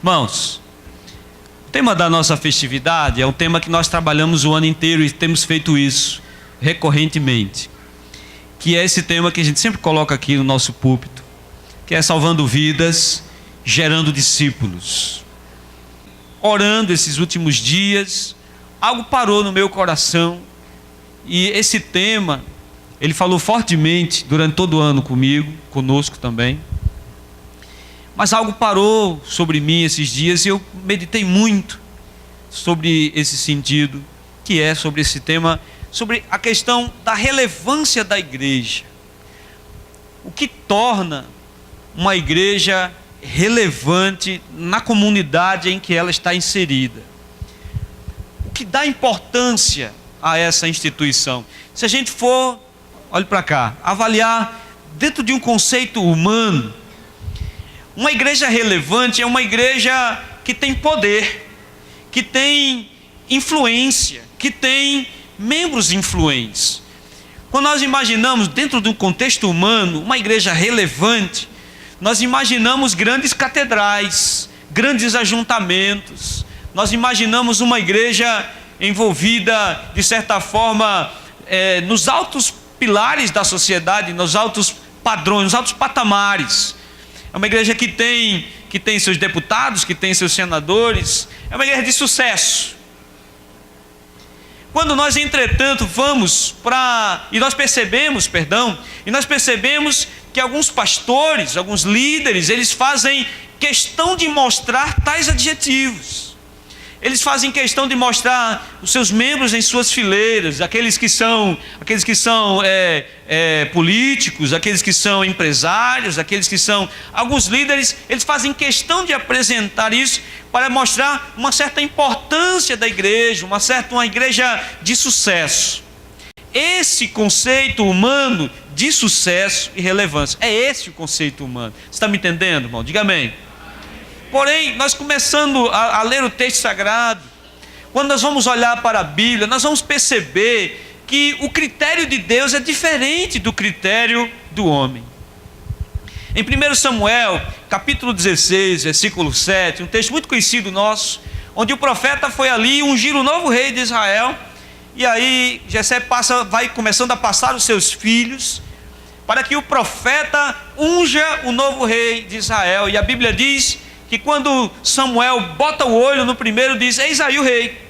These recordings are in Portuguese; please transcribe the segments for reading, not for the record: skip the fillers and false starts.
Irmãos, o tema da nossa festividade é um tema que nós trabalhamos o ano inteiro e temos feito isso recorrentemente, que é esse tema que a gente sempre coloca aqui no nosso púlpito, que é salvando vidas, gerando discípulos. Orando esses últimos dias, algo parou no meu coração, e esse tema, ele falou fortemente durante todo o ano conosco também. Mas algo parou sobre mim esses dias e eu meditei muito sobre esse sentido, que é sobre esse tema, sobre a questão da relevância da igreja. O que torna uma igreja relevante na comunidade em que ela está inserida? O que dá importância a essa instituição? Se a gente for, olhe para cá, avaliar dentro de um conceito humano, uma igreja relevante é uma igreja que tem poder, que tem influência, que tem membros influentes. Quando nós imaginamos dentro de um contexto humano uma igreja relevante, nós imaginamos grandes catedrais, grandes ajuntamentos, nós imaginamos uma igreja envolvida de certa forma nos altos pilares da sociedade, nos altos padrões, nos altos patamares. É uma igreja que tem seus deputados, que tem seus senadores. É uma igreja de sucesso. Quando nós, entretanto, nós percebemos que alguns pastores, alguns líderes, eles fazem questão de mostrar tais adjetivos. Eles fazem questão de mostrar os seus membros em suas fileiras, aqueles que são políticos, aqueles que são empresários, aqueles que são... Alguns líderes, eles fazem questão de apresentar isso para mostrar uma certa importância da igreja, uma igreja de sucesso. Esse conceito humano de sucesso e relevância, é esse o conceito humano. Você está me entendendo, irmão? Diga amém. Porém, nós começando a ler o texto sagrado, quando nós vamos olhar para a Bíblia, nós vamos perceber que o critério de Deus é diferente do critério do homem. Em 1 Samuel, capítulo 16, versículo 7, um texto muito conhecido nosso, onde o profeta foi ali ungir o novo rei de Israel, e aí Jessé vai começando a passar os seus filhos, para que o profeta unja o novo rei de Israel. E a Bíblia diz que quando Samuel bota o olho no primeiro, diz: eis aí o rei.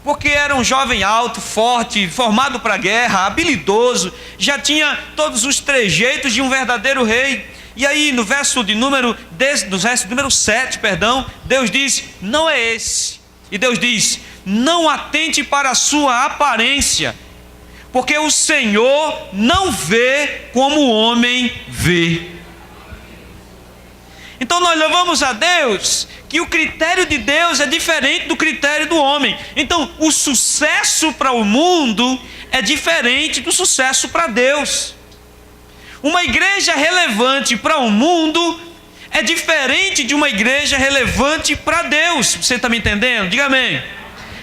Porque era um jovem alto, forte, formado para a guerra, habilidoso, já tinha todos os trejeitos de um verdadeiro rei. E aí no verso número 7, Deus diz: não é esse. E Deus diz: não atente para a sua aparência, porque o Senhor não vê como o homem vê. Então nós louvamos a Deus que o critério de Deus é diferente do critério do homem. Então o sucesso para o mundo é diferente do sucesso para Deus. Uma igreja relevante para o mundo é diferente de uma igreja relevante para Deus. Você está me entendendo? Diga amém.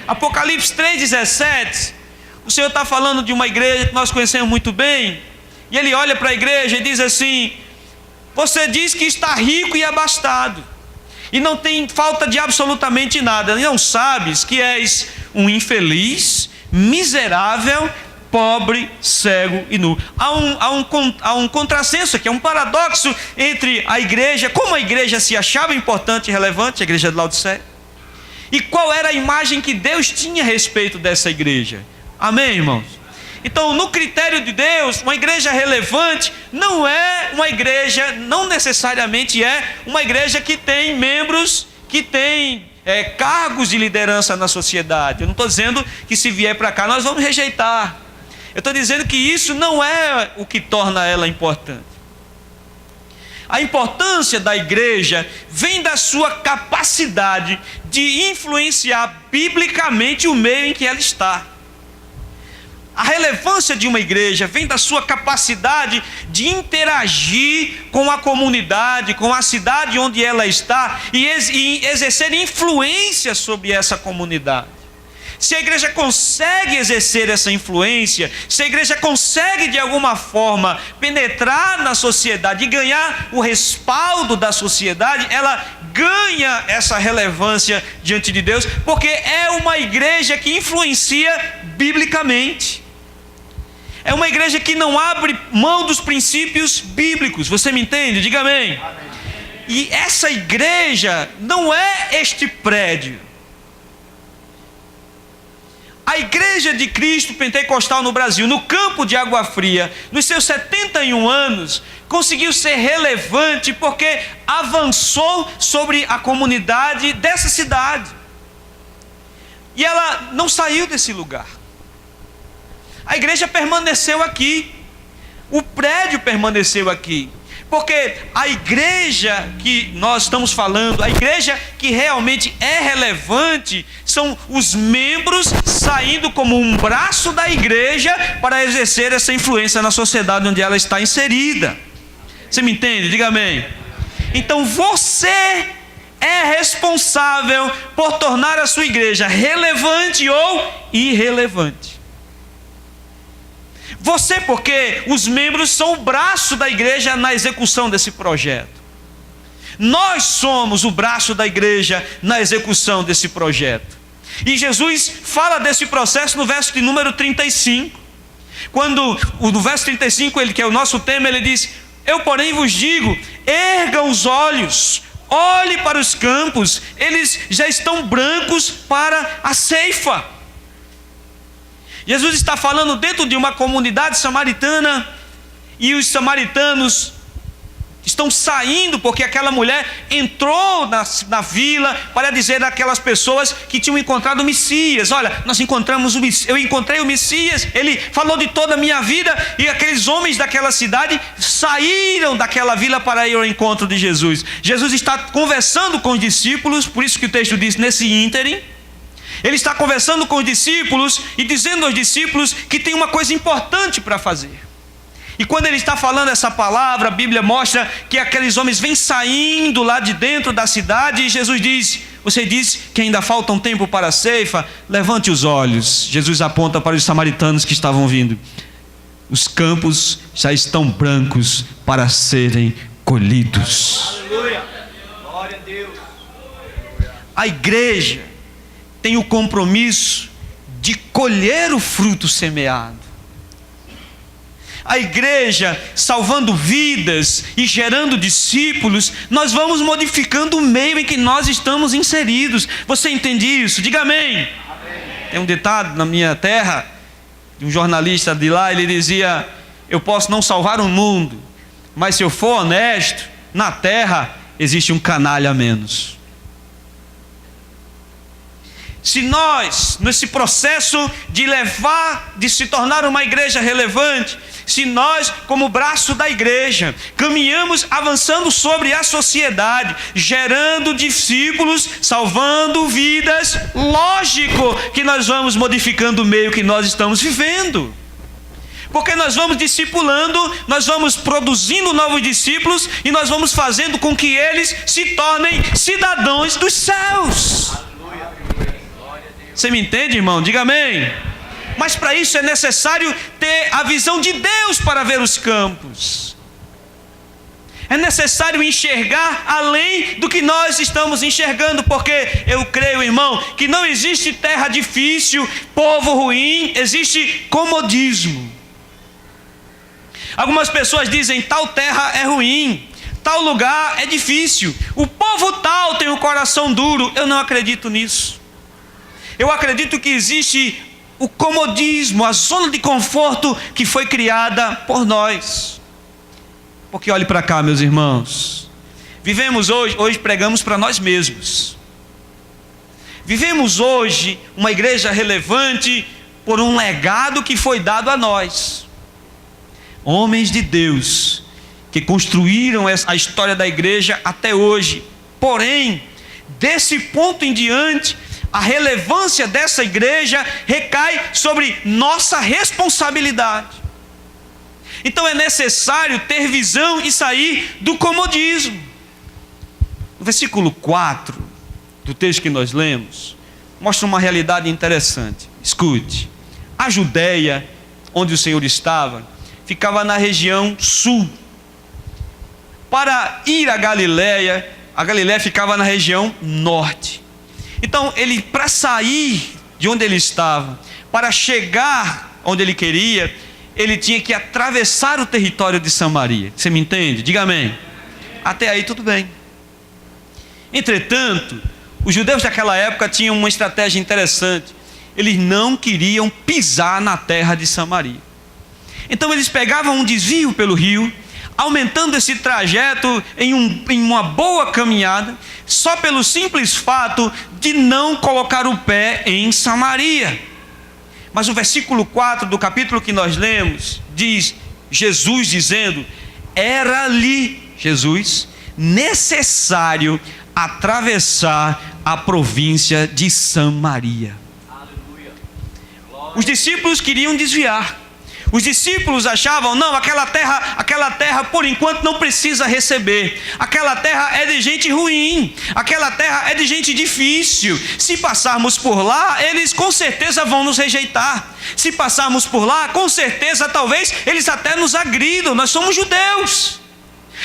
Apocalipse 3,17, o Senhor está falando de uma igreja que nós conhecemos muito bem, e Ele olha para a igreja e diz assim: você diz que está rico e abastado, e não tem falta de absolutamente nada, e não sabes que és um infeliz, miserável, pobre, cego e nu. Há um contrassenso aqui, é um paradoxo entre a igreja, como a igreja se achava importante e relevante, a igreja de Laodiceia, e qual era a imagem que Deus tinha a respeito dessa igreja. Amém, irmãos? Então, no critério de Deus, uma igreja relevante não é uma igreja, não necessariamente é uma igreja que tem membros, que tem cargos de liderança na sociedade. Eu não estou dizendo que se vier para cá nós vamos rejeitar. Eu estou dizendo que isso não é o que torna ela importante. A importância da igreja vem da sua capacidade de influenciar biblicamente o meio em que ela está. A relevância de uma igreja vem da sua capacidade de interagir com a comunidade, com a cidade onde ela está, e exercer influência sobre essa comunidade. Se a igreja consegue exercer essa influência, se a igreja consegue de alguma forma penetrar na sociedade e ganhar o respaldo da sociedade, ela ganha essa relevância diante de Deus, porque é uma igreja que influencia biblicamente. É uma igreja que não abre mão dos princípios bíblicos. Você me entende? Diga amém. Amém. E essa igreja não é este prédio. A Igreja de Cristo Pentecostal no Brasil, no campo de Água Fria, nos seus 71 anos, conseguiu ser relevante porque avançou sobre a comunidade dessa cidade. E ela não saiu desse lugar. A igreja permaneceu aqui. O prédio permaneceu aqui. Porque a igreja que nós estamos falando, a igreja que realmente é relevante, são os membros saindo como um braço da igreja para exercer essa influência na sociedade onde ela está inserida. Você me entende? Diga amém. Então você é responsável por tornar a sua igreja relevante ou irrelevante. Você, porque os membros são o braço da igreja na execução desse projeto. Nós somos o braço da igreja na execução desse projeto. E Jesus fala desse processo no verso de número 35. Quando, no verso 35, que é o nosso tema, ele diz: eu, porém, vos digo, erga os olhos, olhe para os campos, eles já estão brancos para a ceifa. Jesus está falando dentro de uma comunidade samaritana, e os samaritanos estão saindo porque aquela mulher entrou na vila para dizer àquelas pessoas que tinham encontrado o Messias: olha, nós encontramos o Messias, eu encontrei o Messias, ele falou de toda a minha vida. E aqueles homens daquela cidade saíram daquela vila para ir ao encontro de Jesus. Jesus está conversando com os discípulos, por isso que o texto diz nesse ínterim. Ele está conversando com os discípulos e dizendo aos discípulos que tem uma coisa importante para fazer. E quando ele está falando essa palavra, a Bíblia mostra que aqueles homens vêm saindo lá de dentro da cidade, e Jesus diz: você diz que ainda falta um tempo para a ceifa? Levante os olhos. Jesus aponta para os samaritanos que estavam vindo: os campos já estão brancos para serem colhidos. Aleluia. Glória a Deus. A igreja tem o compromisso de colher o fruto semeado. A igreja, salvando vidas e gerando discípulos, nós vamos modificando o meio em que nós estamos inseridos. Você entende isso? Diga amém. Amém. Tem um ditado na minha terra, de um jornalista de lá, ele dizia: eu posso não salvar o mundo, mas se eu for honesto, na terra existe um canalha a menos. Se nós, nesse processo de se tornar uma igreja relevante, se nós, como braço da igreja, caminhamos avançando sobre a sociedade, gerando discípulos, salvando vidas, lógico que nós vamos modificando o meio que nós estamos vivendo. Porque nós vamos discipulando, nós vamos produzindo novos discípulos, e nós vamos fazendo com que eles se tornem cidadãos dos céus. Você me entende, irmão? Diga amém. Mas para isso é necessário ter a visão de Deus para ver os campos. É necessário enxergar além do que nós estamos enxergando, porque eu creio, irmão, que não existe terra difícil, povo ruim, existe comodismo. Algumas pessoas dizem: tal terra é ruim, tal lugar é difícil, o povo tal tem um coração duro. Eu não acredito nisso. Eu acredito que existe o comodismo, a zona de conforto que foi criada por nós. Porque olhe para cá, meus irmãos. Vivemos hoje pregamos para nós mesmos. Vivemos hoje uma igreja relevante por um legado que foi dado a nós. Homens de Deus que construíram a história da igreja até hoje. Porém, desse ponto em diante, a relevância dessa igreja recai sobre nossa responsabilidade. Então é necessário ter visão e sair do comodismo. O versículo 4 do texto que nós lemos mostra uma realidade interessante. Escute: a Judéia, onde o Senhor estava, ficava na região sul. Para ir a Galiléia, A Galiléia ficava na região norte. Então, ele, para sair de onde ele estava, para chegar onde ele queria, ele tinha que atravessar o território de Samaria. Você me entende? Diga amém. Até aí tudo bem. Entretanto, os judeus daquela época tinham uma estratégia interessante. Eles não queriam pisar na terra de Samaria. Então eles pegavam um desvio pelo rio, aumentando esse trajeto em uma boa caminhada, só pelo simples fato de não colocar o pé em Samaria. Mas o versículo 4 do capítulo que nós lemos, diz Jesus dizendo: era-lhe, Jesus, necessário atravessar a província de Samaria. Os discípulos queriam desviar. Os discípulos achavam, não, aquela terra por enquanto não precisa receber. Aquela terra é de gente ruim. Aquela terra é de gente difícil. Se passarmos por lá, eles com certeza vão nos rejeitar. Se passarmos por lá, com certeza, talvez, eles até nos agridam. Nós somos judeus.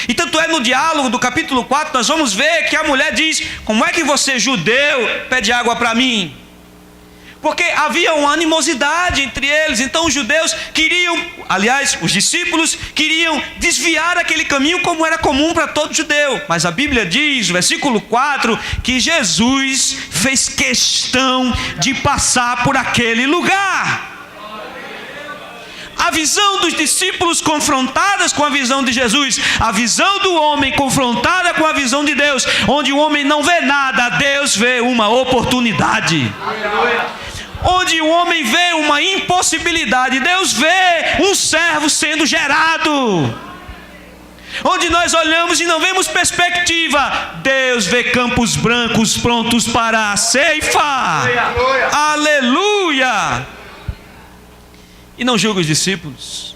E tanto é no diálogo do capítulo 4, nós vamos ver que a mulher diz: como é que você, judeu, pede água para mim? Porque havia uma animosidade entre eles. Então os judeus queriam, aliás, os discípulos queriam desviar aquele caminho, como era comum para todo judeu. Mas a Bíblia diz, no versículo 4, que Jesus fez questão de passar por aquele lugar. A visão dos discípulos confrontadas com a visão de Jesus, a visão do homem confrontada com a visão de Deus, onde o homem não vê nada, Deus vê uma oportunidade. Onde o homem vê uma impossibilidade, Deus vê um servo sendo gerado. Onde nós olhamos e não vemos perspectiva, Deus vê campos brancos prontos para a ceifa. Aleluia! E não julga os discípulos.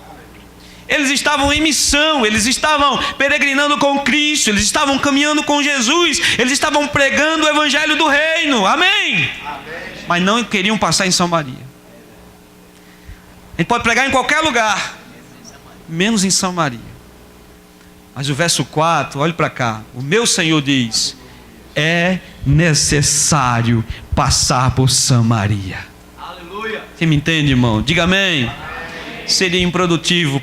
Eles estavam em missão, eles estavam peregrinando com Cristo, eles estavam caminhando com Jesus, eles estavam pregando o evangelho do reino. Amém? Mas não queriam passar em Samaria. A gente pode pregar em qualquer lugar, menos em Samaria. Mas o verso 4, olhe para cá. O meu Senhor diz: é necessário passar por Samaria. Aleluia. Você me entende, irmão? Diga amém. Seria improdutivo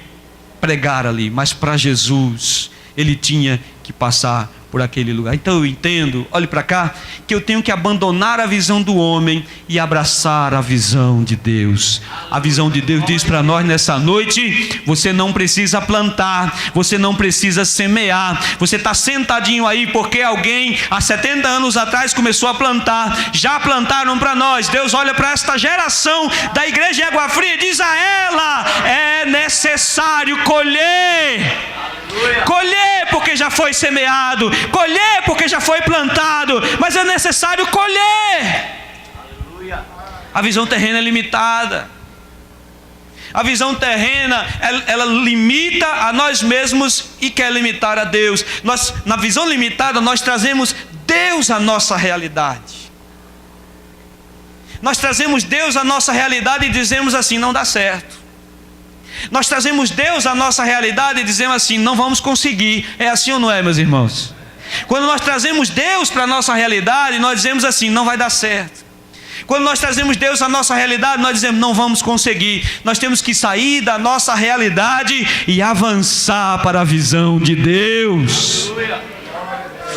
pregar ali, mas para Jesus, ele tinha que passar por aquele lugar. Então eu entendo, olhe para cá, que eu tenho que abandonar a visão do homem e abraçar a visão de Deus. A visão de Deus diz para nós nessa noite: você não precisa plantar, você não precisa semear, você está sentadinho aí porque alguém há 70 anos atrás começou a plantar, já plantaram para nós. Deus olha para esta geração da igreja de Água Fria e diz a ela: é necessário colher. Colher porque já foi semeado, colher porque já foi plantado, mas é necessário colher. A visão terrena é limitada. A visão terrena, ela limita a nós mesmos e quer limitar a Deus. Nós, na visão limitada, nós trazemos Deus à nossa realidade. Nós trazemos Deus à nossa realidade e dizemos assim: não dá certo. Nós trazemos Deus à nossa realidade e dizemos assim: não vamos conseguir. É assim ou não é, meus irmãos? Quando nós trazemos Deus para a nossa realidade, nós dizemos assim: não vai dar certo. Quando nós trazemos Deus à nossa realidade, nós dizemos: não vamos conseguir. Nós temos que sair da nossa realidade e avançar para a visão de Deus.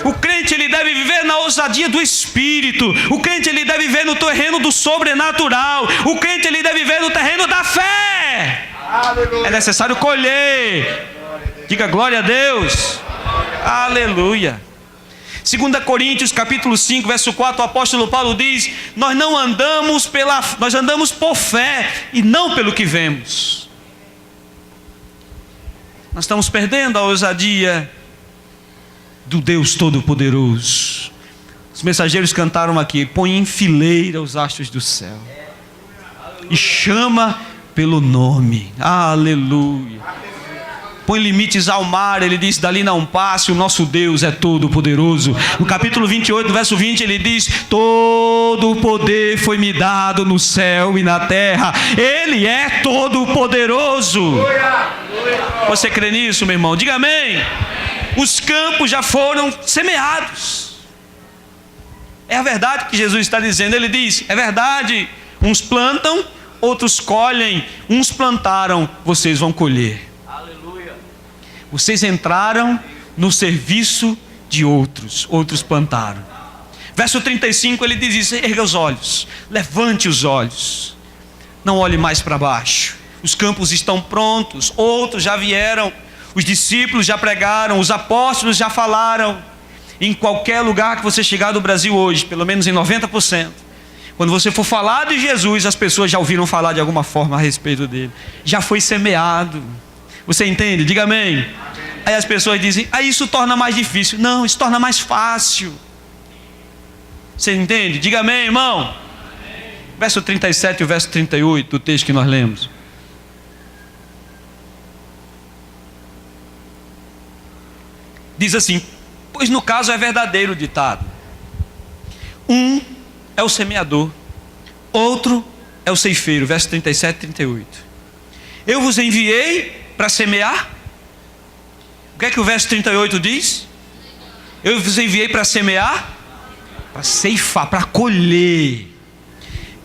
O crente, ele deve viver na ousadia do Espírito. O crente, ele deve viver no terreno do sobrenatural. O crente, ele deve viver no terreno da fé. É necessário colher. Diga glória a Deus. Aleluia. 2 Coríntios capítulo 5, verso 4, o apóstolo Paulo diz: nós andamos por fé e não pelo que vemos. Nós estamos perdendo a ousadia do Deus Todo-Poderoso. Os mensageiros cantaram aqui: põe em fileira os astros do céu e chama pelo nome. Aleluia. Põe limites ao mar, ele diz: dali não passe, o nosso Deus é todo poderoso. No capítulo 28, verso 20, ele diz: todo o poder foi me dado no céu e na terra. Ele é todo poderoso. Você crê nisso, meu irmão? Diga amém. os campos já foram semeados. É a verdade que Jesus está dizendo. Ele diz, é verdade, uns plantam, outros colhem, uns plantaram, vocês vão colher. Aleluia. Vocês entraram no serviço de outros, outros plantaram. Verso 35 ele diz isso: erga os olhos, levante os olhos, não olhe mais para baixo, os campos estão prontos, outros já vieram, os discípulos já pregaram, os apóstolos já falaram. Em qualquer lugar que você chegar do Brasil hoje, pelo menos em 90%, quando você for falar de Jesus, as pessoas já ouviram falar de alguma forma a respeito dele, já foi semeado. Você entende? Diga amém. Aí as pessoas dizem, isso torna mais difícil. Não, isso torna mais fácil. Você entende? Diga amém, irmão. Amém. Verso 37 e o verso 38 do texto que nós lemos. Diz assim: pois no caso é verdadeiro o ditado. Um é o semeador, outro é o ceifeiro. Verso 37 e 38. Eu vos enviei para semear. O que é que o verso 38 diz? Eu vos enviei para semear, para ceifar, para colher.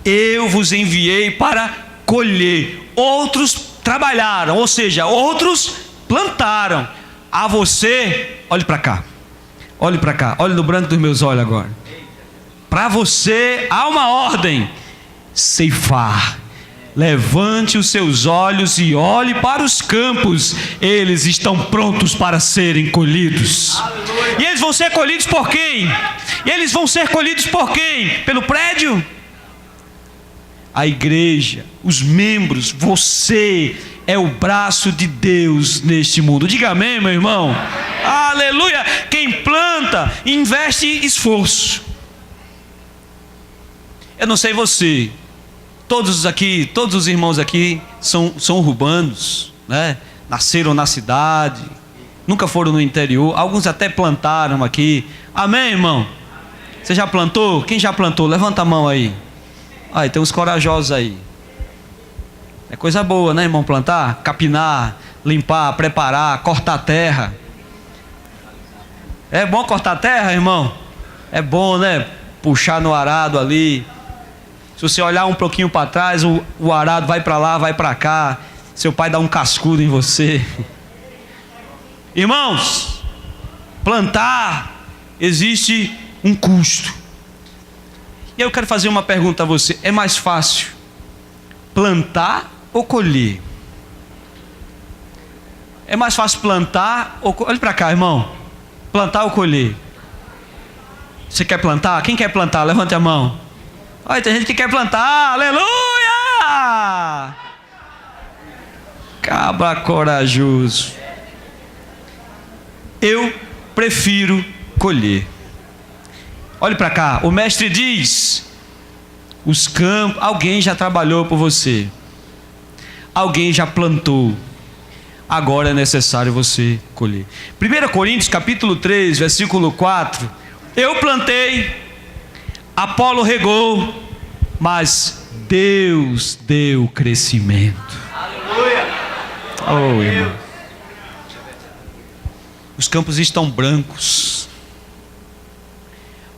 Eu vos enviei para colher. Outros trabalharam, ou seja, outros plantaram. A você, olhe para cá, olhe para cá, olhe no branco dos meus olhos agora. Para você há uma ordem: ceifar. Levante os seus olhos e olhe para os campos, eles estão prontos para serem colhidos. Aleluia. E eles vão ser colhidos por quem? E eles vão ser colhidos por quem? Pelo prédio? A igreja, os membros, você é o braço de Deus neste mundo. Diga amém, meu irmão. Amém. Aleluia. Quem planta, investe esforço. Eu não sei você, todos os irmãos aqui são urbanos, né? Nasceram na cidade, nunca foram no interior, alguns até plantaram aqui. Amém, irmão? Amém. Você já plantou? Quem já plantou? Levanta a mão aí. Aí tem uns corajosos aí. É coisa boa, né, irmão? Plantar, capinar, limpar, preparar, cortar a terra. É bom cortar a terra, irmão? É bom, né? Puxar no arado ali. Se você olhar um pouquinho para trás, o arado vai para lá, vai para cá. Seu pai dá um cascudo em você. Irmãos, plantar existe um custo. E eu quero fazer uma pergunta a você: é mais fácil plantar ou colher? É mais fácil plantar ou... Olha para cá, irmão. Plantar ou colher? Você quer plantar? Quem quer plantar? Levante a mão. Olha, tem gente que quer plantar. Aleluia! Cabra corajoso. Eu prefiro colher. Olhe para cá. O mestre diz: os campos, alguém já trabalhou por você, alguém já plantou, agora é necessário você colher. 1 Coríntios capítulo 3, versículo 4. Eu plantei, Apolo regou, mas Deus deu crescimento. Aleluia! Oh, irmão. Os campos estão brancos.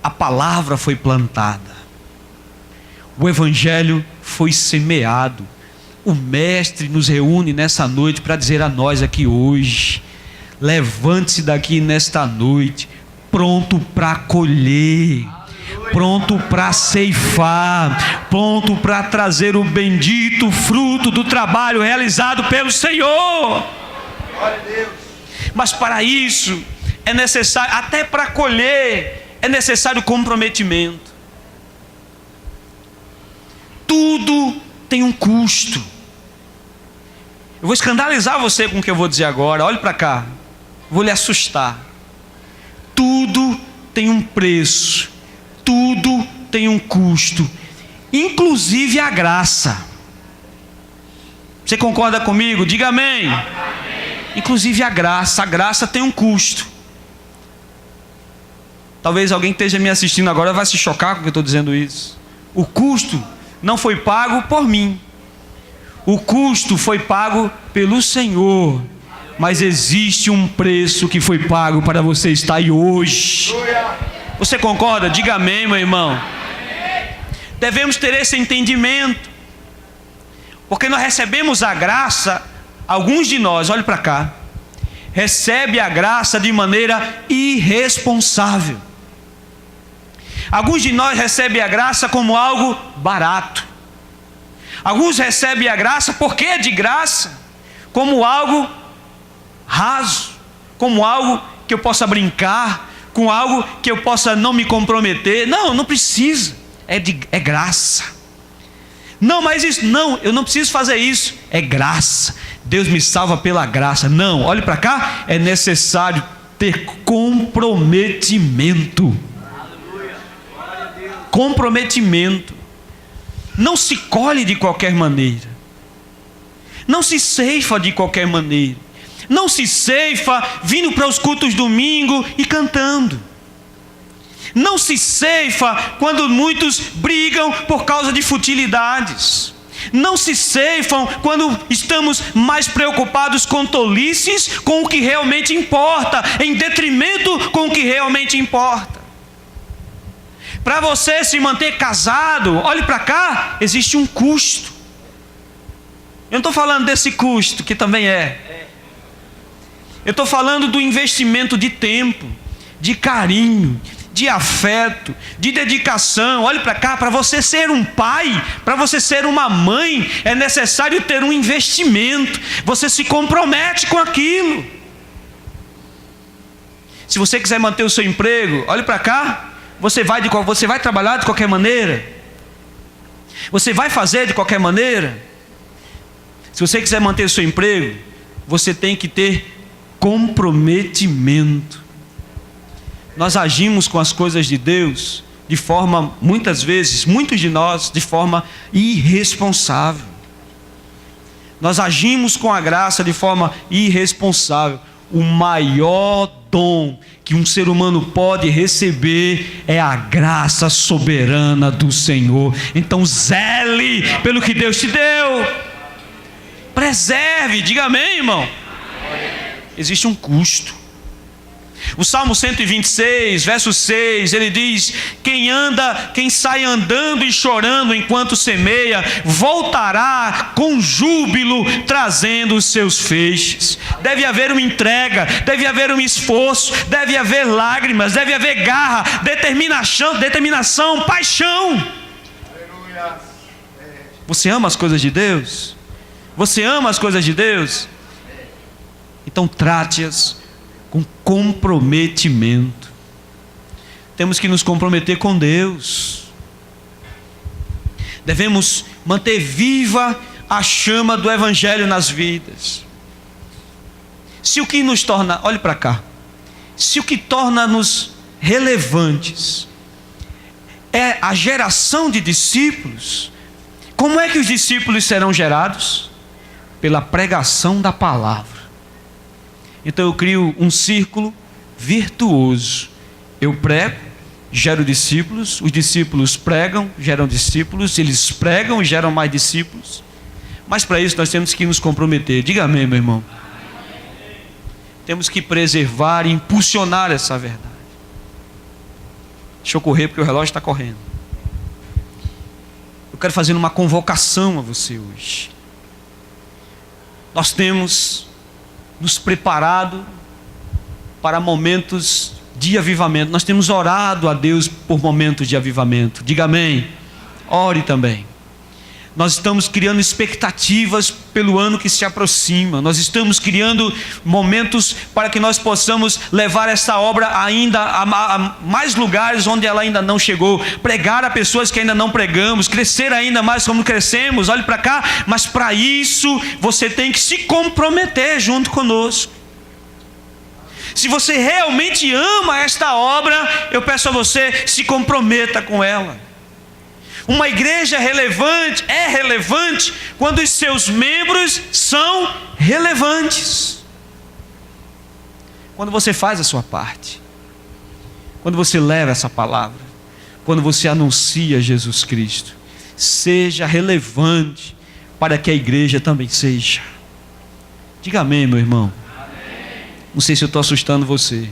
A palavra foi plantada. O evangelho foi semeado. O mestre nos reúne nessa noite para dizer a nós aqui hoje: levante-se daqui nesta noite pronto para colher, pronto para ceifar, pronto para trazer o bendito fruto do trabalho realizado pelo Senhor. Glória a Deus. Mas para isso é necessário, até para colher, é necessário comprometimento. Tudo tem um custo. Eu vou escandalizar você com o que eu vou dizer agora. Olhe para cá, vou lhe assustar. Tudo tem um preço, tudo tem um custo, inclusive a graça. Você concorda comigo? Diga amém. Amém. Inclusive a graça tem um custo. Talvez alguém que esteja me assistindo agora vai se chocar com o que eu estou dizendo isso. O custo não foi pago por mim, o custo foi pago pelo Senhor. mas existe um preço que foi pago para você estar aí hoje. Você concorda? Diga amém, meu irmão. Devemos ter esse entendimento, porque nós recebemos a graça. Alguns de nós, olhe para cá, recebe a graça de maneira irresponsável. Alguns de nós recebem a graça como algo barato. Alguns recebem a graça, porque é de graça, como algo raso, como algo que eu possa brincar, com algo que eu possa não me comprometer. Não, não precisa, é graça. Não, mas isso, não, eu não preciso fazer isso, é graça. Deus me salva pela graça. Não, olhe para cá, é necessário ter comprometimento. Comprometimento. Não se colhe de qualquer maneira, não se ceifa de qualquer maneira, não se ceifa vindo para os cultos domingo e cantando, não se ceifa quando muitos brigam por causa de futilidades, não se ceifam quando estamos mais preocupados com tolices, com o que realmente importa, em detrimento com o que realmente importa. Para você se manter casado, olhe para cá, existe um custo. Eu não estou falando desse custo, que também é. Eu estou falando do investimento de tempo, de carinho, de afeto, de dedicação. Olhe para cá, para você ser um pai, para você ser uma mãe, é necessário ter um investimento. Você se compromete com aquilo. Se você quiser manter o seu emprego, olhe para cá. Você vai trabalhar de qualquer maneira? Você vai fazer de qualquer maneira? Se você quiser manter o seu emprego, você tem que ter comprometimento. Nós agimos com as coisas de Deus de forma, muitas vezes, muitos de nós, de forma irresponsável. Nós agimos com a graça de forma irresponsável. O maior dom que um ser humano pode receber é a graça soberana do Senhor. Então zele pelo que Deus te deu. Preserve, diga amém, irmão. Existe um custo. O Salmo 126, verso 6, ele diz: quem sai andando e chorando enquanto semeia, voltará com júbilo, trazendo os seus feixes. Deve haver uma entrega, deve haver um esforço, deve haver lágrimas, deve haver garra, determinação, paixão. Você ama as coisas de Deus? Você ama as coisas de Deus? Então trate-as com comprometimento. Temos que nos comprometer com Deus. Devemos manter viva a chama do Evangelho nas vidas. Se o que nos torna, olhe para cá, se o que torna-nos relevantes é a geração de discípulos, como é que os discípulos serão gerados? Pela pregação da palavra. Então eu crio um círculo virtuoso. Eu prego, gero discípulos, os discípulos pregam, geram discípulos, eles pregam e geram mais discípulos. Mas para isso nós temos que nos comprometer. Diga amém, meu irmão. Temos que preservar e impulsionar essa verdade. Deixa eu correr porque o relógio está correndo. Eu quero fazer uma convocação a você hoje. Nós temos nos preparado para momentos de avivamento. Nós temos orado a Deus por momentos de avivamento. Diga amém. Ore também. Nós estamos criando expectativas pelo ano que se aproxima. Nós estamos criando momentos para que nós possamos levar essa obra ainda a mais lugares onde ela ainda não chegou. Pregar a pessoas que ainda não pregamos. Crescer ainda mais como crescemos. Olhe para cá. Mas para isso você tem que se comprometer junto conosco. Se você realmente ama esta obra, eu peço a você, se comprometa com ela. Uma igreja relevante é relevante quando os seus membros são relevantes. Quando você faz a sua parte, quando você leva essa palavra, quando você anuncia Jesus Cristo, seja relevante para que a igreja também seja. Diga amém, meu irmão. Não sei se eu estou assustando você,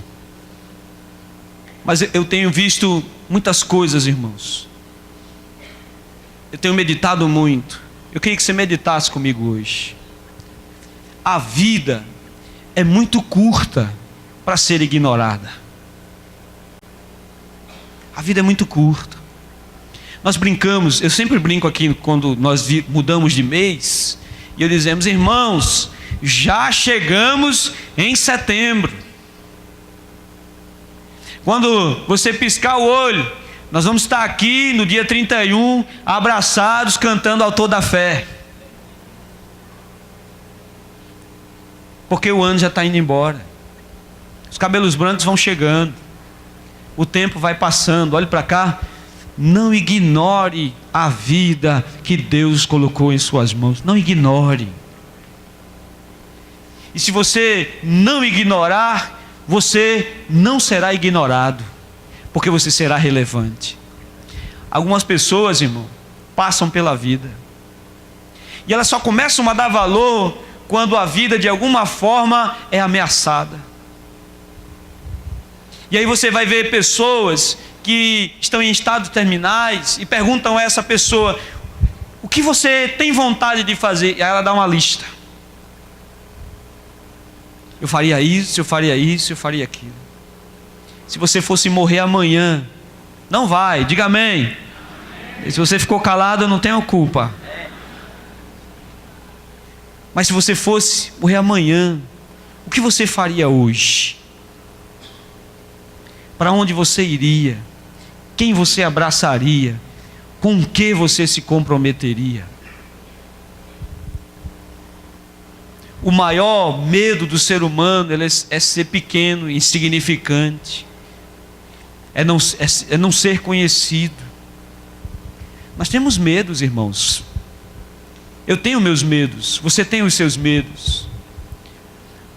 mas eu tenho visto muitas coisas, irmãos. Eu tenho meditado muito. Eu queria que você meditasse comigo hoje. A vida é muito curta para ser ignorada. A vida é muito curta. Nós brincamos, eu sempre brinco aqui quando nós mudamos de mês, e eu dizemos: irmãos, já chegamos em setembro. Quando você piscar o olho, nós vamos estar aqui no dia 31, abraçados, cantando Autor da Fé. Porque o ano já está indo embora. Os cabelos brancos vão chegando. O tempo vai passando. Olhe para cá. Não ignore a vida que Deus colocou em suas mãos. Não ignore. E se você não ignorar, você não será ignorado, porque você será relevante. Algumas pessoas, irmão, passam pela vida e elas só começam a dar valor quando a vida de alguma forma é ameaçada. E aí você vai ver pessoas que estão em estados terminais e perguntam a essa pessoa: o que você tem vontade de fazer? E aí ela dá uma lista. Eu faria isso, eu faria isso, eu faria aquilo. Se você fosse morrer amanhã, não vai, diga amém. E se você ficou calado, eu não tenho culpa. Mas se você fosse morrer amanhã, o que você faria hoje? Para onde você iria? Quem você abraçaria? Com que você se comprometeria? O maior medo do ser humano é ser pequeno, insignificante, é não ser conhecido. Nós temos medos, irmãos. Eu tenho meus medos, você tem os seus medos,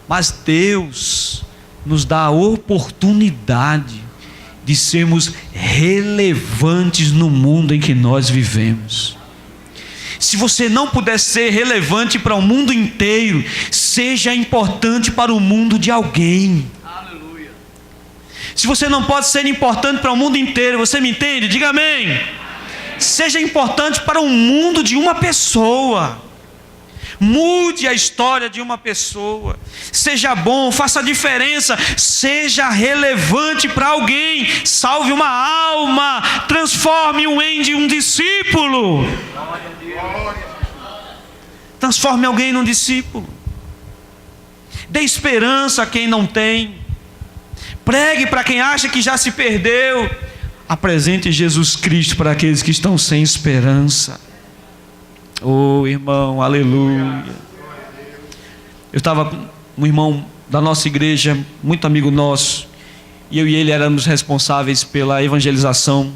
mas Deus nos dá a oportunidade de sermos relevantes no mundo em que nós vivemos. Se você não puder ser relevante para o mundo inteiro, seja importante para o mundo de alguém. Aleluia. Se você não pode ser importante para o mundo inteiro, você me entende? Diga amém. Amém. Seja importante para o mundo de uma pessoa. Mude a história de uma pessoa. Seja bom, faça a diferença. Seja relevante para alguém. Salve uma alma. Transforme-o em um discípulo. Transforme alguém num discípulo. Dê esperança a quem não tem. Pregue para quem acha que já se perdeu. Apresente Jesus Cristo para aqueles que estão sem esperança. Oh, irmão, aleluia. Eu estava com um irmão da nossa igreja, muito amigo nosso, e eu e ele éramos responsáveis pela evangelização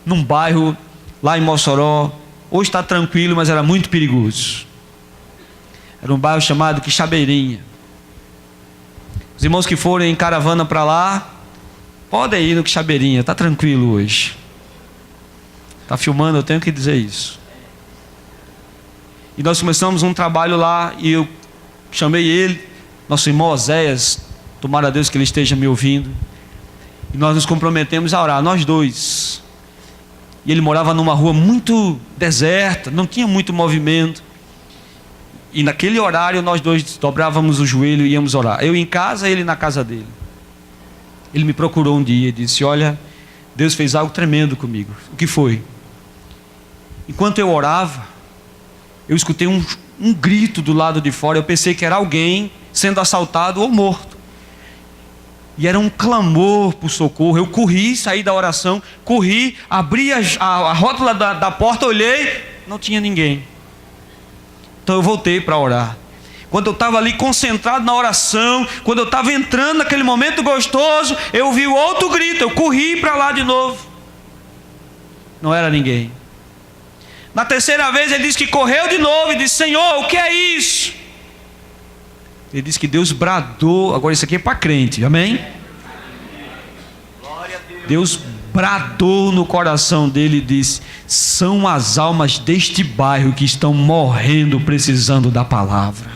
num bairro lá em Mossoró. Hoje está tranquilo, mas era muito perigoso. Era um bairro chamado Quixabeirinha. Os irmãos que forem em caravana para lá, podem ir no Quixabeirinha, está tranquilo hoje. Está filmando, eu tenho que dizer isso. E nós começamos um trabalho lá, e eu chamei ele, nosso irmão Oséias, tomara a Deus que ele esteja me ouvindo, e nós nos comprometemos a orar, nós dois. E ele morava numa rua muito deserta, não tinha muito movimento, e naquele horário nós dois dobrávamos o joelho e íamos orar, eu em casa, ele na casa dele. Ele me procurou um dia e disse: olha, Deus fez algo tremendo comigo. O que foi? Enquanto eu orava, eu escutei um grito do lado de fora. Eu pensei que era alguém sendo assaltado ou morto. E era um clamor por socorro. Eu corri, saí da oração, corri, abri a rótula da porta, olhei, não tinha ninguém. Então eu voltei para orar. Quando eu estava ali concentrado na oração, quando eu estava entrando naquele momento gostoso, eu ouvi outro grito, eu corri para lá de novo. Não era ninguém. Na terceira vez ele disse que correu de novo e disse: Senhor, o que é isso? Ele disse que Deus bradou. Agora isso aqui é para crente, amém? Deus bradou no coração dele e disse: são as almas deste bairro que estão morrendo precisando da palavra.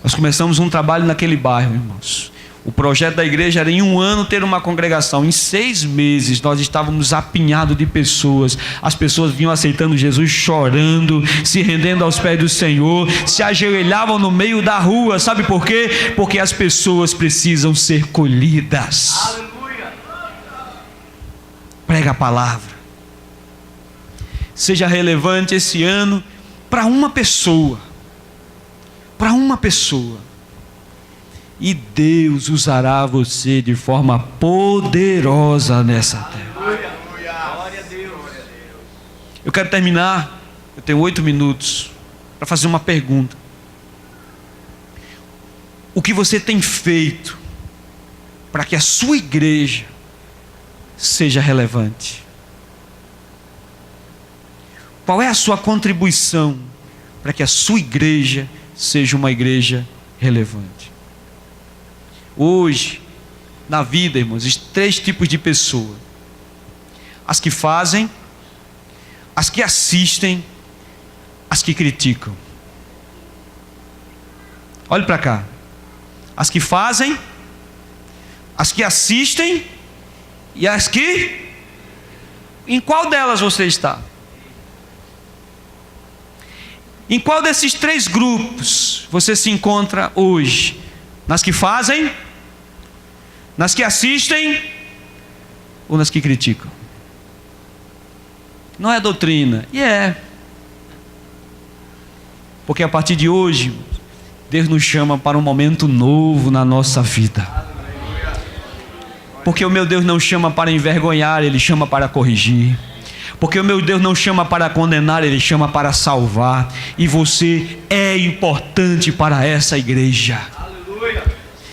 Nós começamos um trabalho naquele bairro, irmãos. O projeto da igreja era em 1 ano ter uma congregação. Em 6 meses nós estávamos apinhados de pessoas. As pessoas vinham aceitando Jesus, chorando, se rendendo aos pés do Senhor, se ajoelhavam no meio da rua. Sabe por quê? Porque as pessoas precisam ser colhidas. Aleluia. Prega a palavra. Seja relevante esse ano para uma pessoa. Para uma pessoa. E Deus usará você de forma poderosa nessa terra. Eu quero terminar, eu tenho 8 minutos, para fazer uma pergunta. O que você tem feito para que a sua igreja seja relevante? Qual é a sua contribuição para que a sua igreja seja uma igreja relevante? Hoje, na vida, irmãos, existem 3 tipos de pessoas: as que fazem, as que assistem, as que criticam. Olhe para cá. As que fazem, as que assistem e as que... Em qual delas você está? Em qual desses 3 grupos você se encontra hoje? Nas que fazem, nas que assistem ou nas que criticam? Não é doutrina, e é. Porque a partir de hoje, Deus nos chama para um momento novo na nossa vida. Porque o meu Deus não chama para envergonhar, Ele chama para corrigir. Porque o meu Deus não chama para condenar, Ele chama para salvar. E você é importante para essa igreja.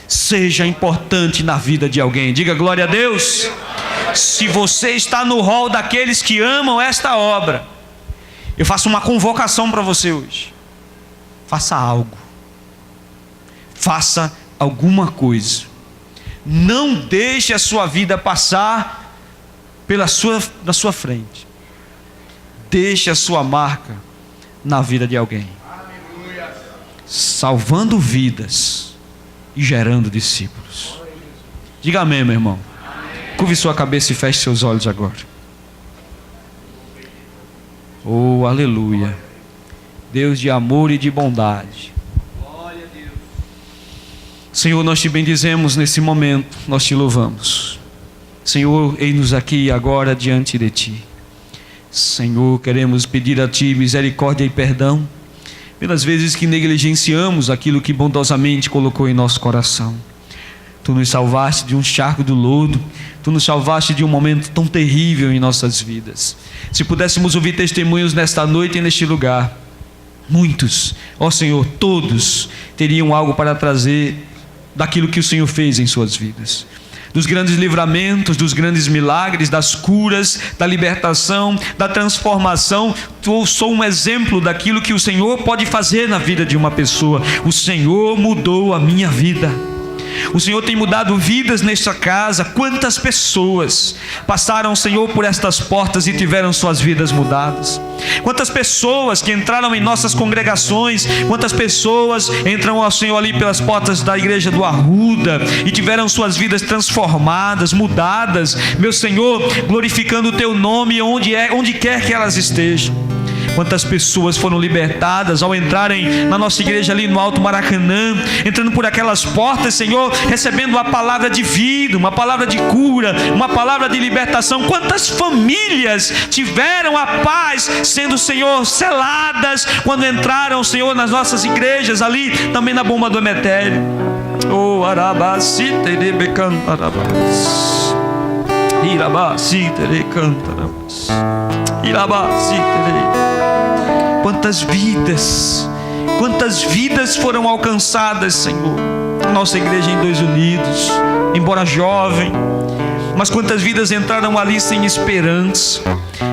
Seja importante na vida de alguém. Diga glória a Deus. Se você está no rol daqueles que amam esta obra, eu faço uma convocação para você hoje. Faça algo. Faça alguma coisa. Não deixe a sua vida passar na sua frente. Deixe a sua marca na vida de alguém, salvando vidas e gerando discípulos. Diga amém, meu irmão. Curve sua cabeça e feche seus olhos agora. Oh, aleluia. Deus de amor e de bondade. Senhor, nós te bendizemos nesse momento, nós te louvamos. Senhor, eis-nos aqui agora diante de ti. Senhor, queremos pedir a ti misericórdia e perdão pelas vezes que negligenciamos aquilo que bondosamente colocou em nosso coração. Tu nos salvaste de um charco do lodo. Tu nos salvaste de um momento tão terrível em nossas vidas. Se pudéssemos ouvir testemunhos nesta noite e neste lugar, muitos, ó Senhor, todos teriam algo para trazer daquilo que o Senhor fez em suas vidas, dos grandes livramentos, dos grandes milagres, das curas, da libertação, da transformação. Eu sou um exemplo daquilo que o Senhor pode fazer na vida de uma pessoa. O Senhor mudou a minha vida. O Senhor tem mudado vidas nesta casa. Quantas pessoas passaram, Senhor, por estas portas e tiveram suas vidas mudadas? Quantas pessoas que entraram em nossas congregações, quantas pessoas entram ao Senhor ali pelas portas da igreja do Arruda e tiveram suas vidas transformadas, mudadas, meu Senhor, glorificando o teu nome onde quer que elas estejam. Quantas pessoas foram libertadas ao entrarem na nossa igreja ali no Alto Maracanã, entrando por aquelas portas, Senhor, recebendo uma palavra de vida, uma palavra de cura, uma palavra de libertação. Quantas famílias tiveram a paz sendo, Senhor, seladas quando entraram, Senhor, nas nossas igrejas ali, também na Bomba do Emetério. Oh, Arabacite de Becantarabas, Irabacite de Cantarabas, Irabacite de... Quantas vidas foram alcançadas, Senhor, nossa igreja em Dois Unidos, embora jovem, mas quantas vidas entraram ali sem esperança,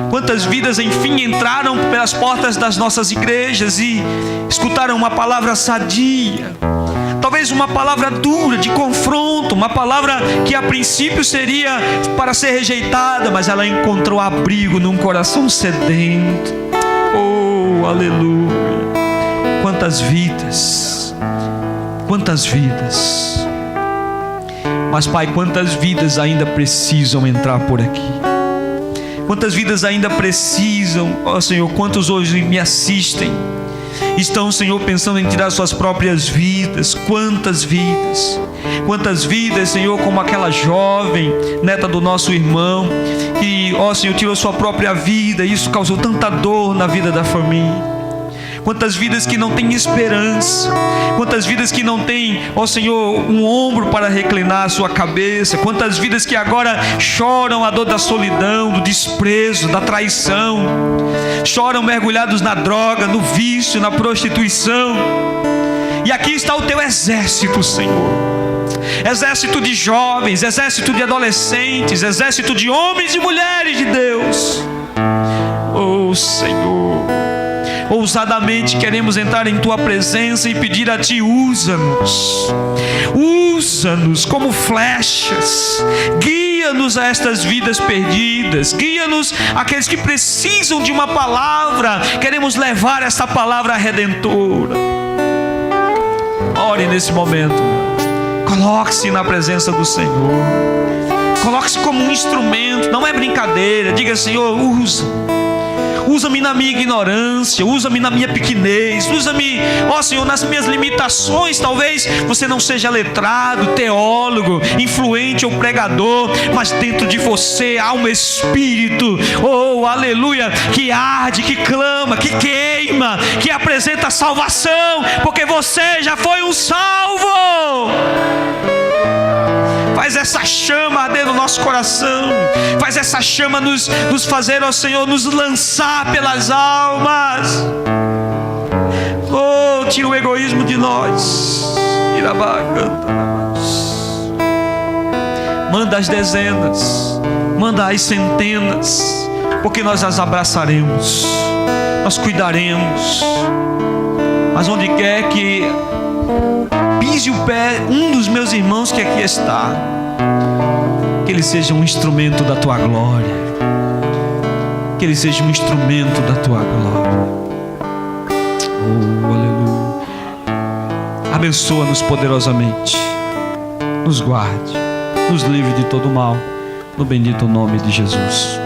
quantas vidas enfim entraram pelas portas das nossas igrejas e escutaram uma palavra sadia, talvez uma palavra dura, de confronto, uma palavra que a princípio seria para ser rejeitada, mas ela encontrou abrigo num coração sedento. Oh, aleluia! Quantas vidas, Quantas vidas. Mas, Pai, quantas vidas ainda precisam entrar por aqui? Quantas vidas ainda precisam, ó Senhor, quantos hoje me assistem, estão, Senhor, pensando em tirar suas próprias vidas? Quantas vidas? Quantas vidas, Senhor, como aquela jovem, neta do nosso irmão, que, ó Senhor, tirou sua própria vida, e isso causou tanta dor na vida da família. Quantas vidas que não têm esperança, quantas vidas que não têm, ó Senhor, um ombro para reclinar a sua cabeça, quantas vidas que agora choram a dor da solidão, do desprezo, da traição, choram mergulhados na droga, no vício, na prostituição. E aqui está o teu exército, Senhor, exército de jovens, exército de adolescentes, exército de homens e mulheres de Deus. Oh Senhor, ousadamente queremos entrar em Tua presença e pedir a Ti: usa-nos, usa-nos como flechas, guia-nos a estas vidas perdidas, guia-nos aqueles que precisam de uma palavra. Queremos levar essa palavra redentora. Ore nesse momento, coloque-se na presença do Senhor, coloque-se como um instrumento, não é brincadeira. Diga: Senhor, usa-me na minha ignorância, usa-me na minha pequenez, usa-me, ó Senhor, nas minhas limitações. Talvez você não seja letrado, teólogo, influente ou pregador, mas dentro de você há um Espírito, oh aleluia, que arde, que clama, que queima, que apresenta salvação, porque você já foi um salvo. Faz essa chama arder no nosso coração. Faz essa chama nos fazer, ó Senhor, nos lançar pelas almas. Oh, tira o egoísmo de nós. Manda as dezenas, manda as centenas, porque nós as abraçaremos, nós cuidaremos. Mas onde quer que pise o pé um dos meus irmãos que aqui está, que ele seja um instrumento da Tua glória, que ele seja um instrumento da Tua glória. Oh, aleluia. Abençoa-nos poderosamente, nos guarde, nos livre de todo mal, no bendito nome de Jesus.